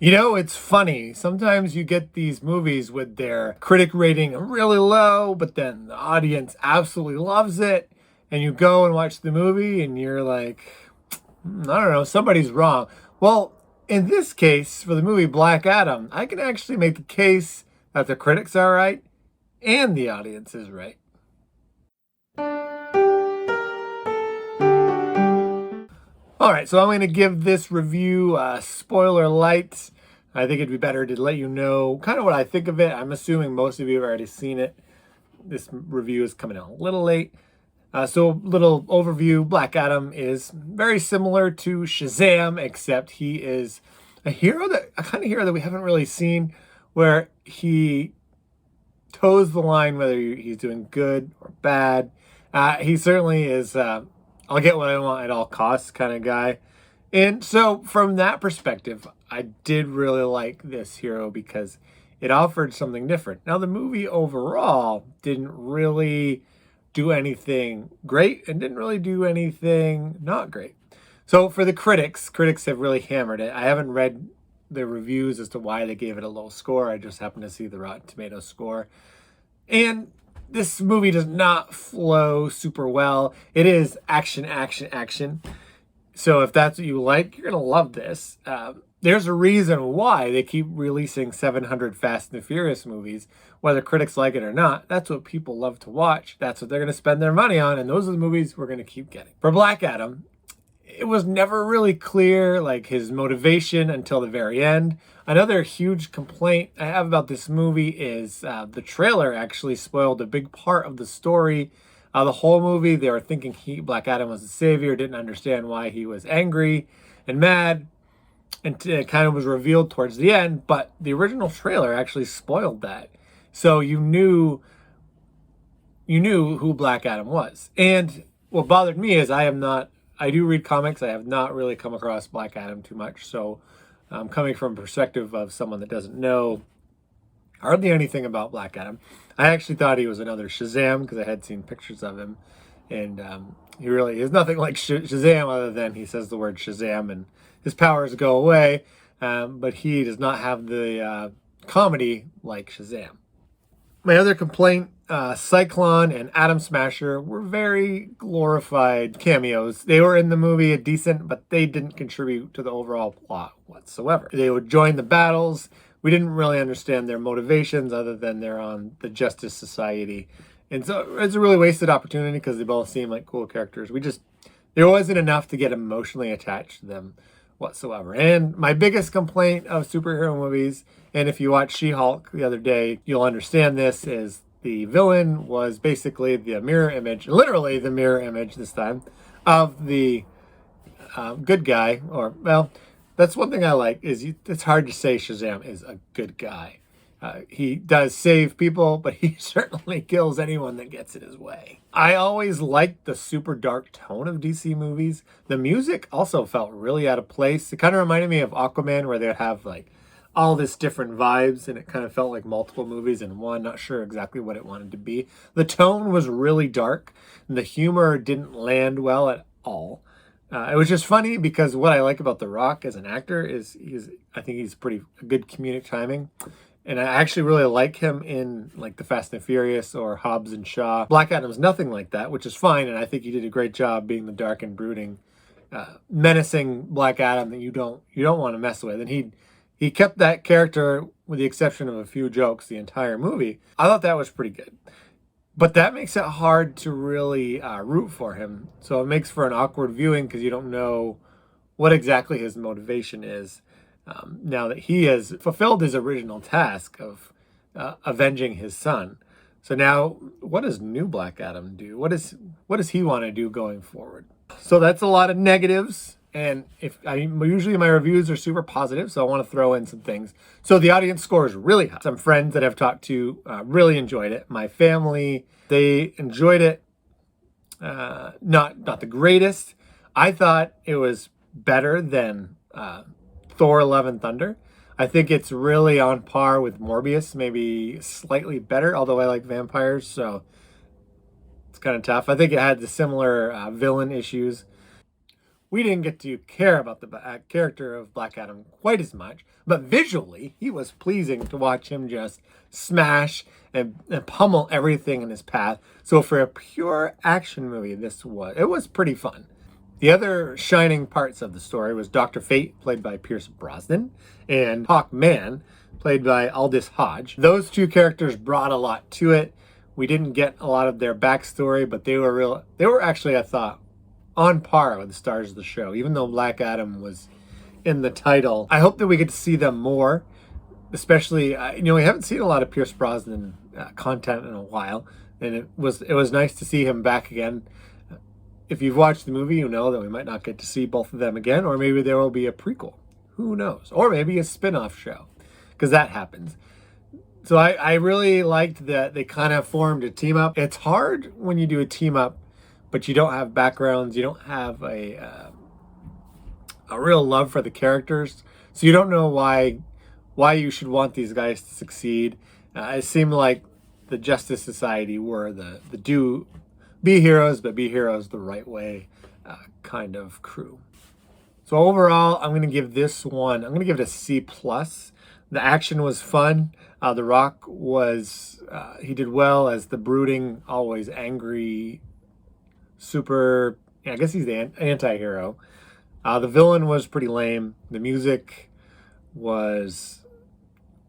You know, it's funny. Sometimes you get these movies with their critic rating really low, but then the audience absolutely loves it. And you go and watch the movie and you're like, I don't know, somebody's wrong. Well, in this case, for the movie Black Adam, I can actually make the case that the critics are right and the audience is right. All right, so I'm going to give this review spoiler light. I think it'd be better to let you know kind of what I think of it. I'm assuming most of you have already seen it. This review is coming out a little late. So little overview, Black Adam is very similar to Shazam, except he is a kind of hero that we haven't really seen, where he toes the line whether he's doing good or bad. He certainly is, I'll get what I want at all costs kind of guy. And so from that perspective, I did really like this hero because it offered something different. Now, the movie overall didn't really do anything great and didn't really do anything not great. So for the critics have really hammered it. I haven't read the reviews as to why they gave it a low score. I just happened to see the Rotten Tomatoes score. And this movie does not flow super well. It is action, action, action. So if that's what you like, you're going to love this. There's a reason why they keep releasing 700 Fast and the Furious movies, whether critics like it or not. That's what people love to watch. That's what they're going to spend their money on, and those are the movies we're going to keep getting. For Black Adam, it was never really clear, like, his motivation until the very end. Another huge complaint I have about this movie is the trailer actually spoiled a big part of the story. The whole movie, they were thinking Black Adam was the savior, didn't understand why he was angry and mad, and it kind of was revealed towards the end, but the original trailer actually spoiled that. So you knew who Black Adam was. And what bothered me is I do read comics. I have not really come across Black Adam too much. So I'm coming from a perspective of someone that doesn't know hardly anything about Black Adam. I actually thought he was another Shazam because I had seen pictures of him. And he really is nothing like Shazam other than he says the word Shazam and his powers go away. But he does not have the comedy like Shazam. My other complaint, Cyclone and Atom Smasher were very glorified cameos. They were in the movie decent, but they didn't contribute to the overall plot whatsoever. They would join the battles. We didn't really understand their motivations other than they're on the Justice Society. And so it's a really wasted opportunity because they both seem like cool characters. There wasn't enough to get emotionally attached to them whatsoever. And my biggest complaint of superhero movies, and if you watched She-Hulk the other day, you'll understand this, is the villain was basically the mirror image, literally the mirror image this time, of the good guy. Or, well, that's one thing I like, is it's hard to say Shazam is a good guy. He does save people, but he certainly kills anyone that gets in his way. I always liked the super dark tone of DC movies. The music also felt really out of place. It kind of reminded me of Aquaman, where they would have like all this different vibes, and it kind of felt like multiple movies in one. Not sure exactly what it wanted to be. The tone was really dark, and the humor didn't land well at all. It was just funny because what I like about The Rock as an actor is I think he's pretty good comedic timing. And I actually really like him in like the Fast and Furious or Hobbs and Shaw. Black Adam's nothing like that, which is fine. And I think he did a great job being the dark and brooding, menacing Black Adam that you don't want to mess with. And he kept that character, with the exception of a few jokes, the entire movie. I thought that was pretty good. But that makes it hard to really root for him. So it makes for an awkward viewing because you don't know what exactly his motivation is. Now that he has fulfilled his original task of avenging his son. So now, what does new Black Adam do? What does he want to do going forward? So that's a lot of negatives. And usually my reviews are super positive, so I want to throw in some things. So the audience score is really high. Some friends that I've talked to really enjoyed it. My family, they enjoyed it. Not the greatest. I thought it was better than Thor: Love and Thunder. I think it's really on par with Morbius, maybe slightly better, although I like vampires, so it's kind of tough. I think it had the similar villain issues. we didn't get to care about the character of Black Adam quite as much, but visually, he was pleasing to watch him just smash and pummel everything in his path. So for a pure action movie, it was pretty fun. The other shining parts of the story was Dr. Fate, played by Pierce Brosnan, and Hawkman, played by Aldous Hodge. Those two characters brought a lot to it. We didn't get a lot of their backstory, but they were actually, I thought, on par with the stars of the show, even though Black Adam was in the title. I hope that we get to see them more, especially, we haven't seen a lot of Pierce Brosnan content in a while, and it was nice to see him back again. If you've watched the movie, you know that we might not get to see both of them again, or maybe there will be a prequel. Who knows? Or maybe a spin-off show, because that happens. So I really liked that they kind of formed a team up. It's hard when you do a team up, but you don't have backgrounds, you don't have a real love for the characters, so you don't know why you should want these guys to succeed. It seemed like the Justice Society were the be heroes, but be heroes the right way kind of crew. So overall, I'm going to give it a C+. The action was fun. The Rock he did well as the brooding, always angry, super, I guess he's the anti-hero. The villain was pretty lame. The music was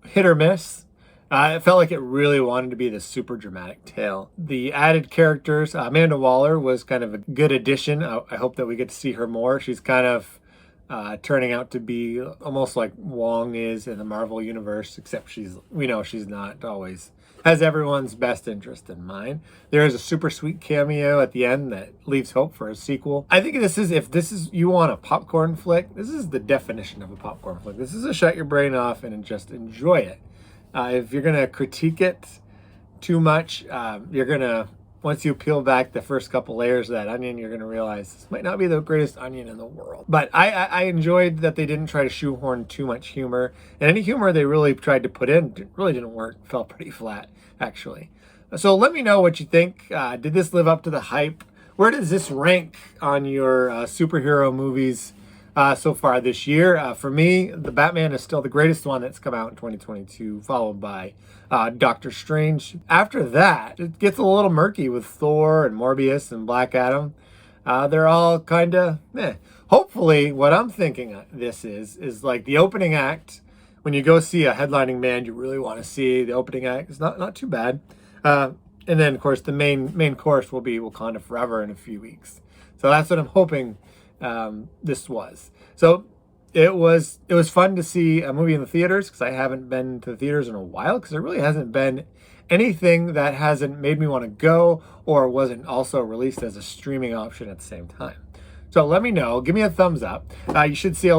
hit or miss. It felt like it really wanted to be the super dramatic tale. The added characters, Amanda Waller was kind of a good addition. I hope that we get to see her more. She's kind of turning out to be almost like Wong is in the Marvel Universe, except we know she's not always has everyone's best interest in mind. There is a super sweet cameo at the end that leaves hope for a sequel. I think if you want a popcorn flick, this is the definition of a popcorn flick. This is a shut your brain off and just enjoy it. If you're going to critique it too much, once you peel back the first couple layers of that onion, you're going to realize this might not be the greatest onion in the world. But I enjoyed that they didn't try to shoehorn too much humor. And any humor they really tried to put in really didn't work. Fell pretty flat, actually. So let me know what you think. Did this live up to the hype? Where does this rank on your superhero movies so far this year? For me, the Batman is still the greatest one that's come out in 2022, followed by Doctor Strange. After that, it gets a little murky with Thor and Morbius and Black Adam. They're all kind of meh. Hopefully, what I'm thinking this is like the opening act. When you go see a headlining band you really want to see, the opening act is not too bad. And then, of course, the main course will be Wakanda Forever in a few weeks. So that's what I'm hoping this was. So it was fun to see a movie in the theaters, because I haven't been to the theaters in a while, because there really hasn't been anything that hasn't made me want to go or wasn't also released as a streaming option at the same time. So let me know. Give me a thumbs up. You should see my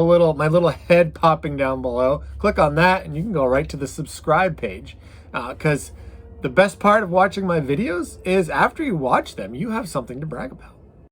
little head popping down below. Click on that and you can go right to the subscribe page, because the best part of watching my videos is after you watch them, you have something to brag about.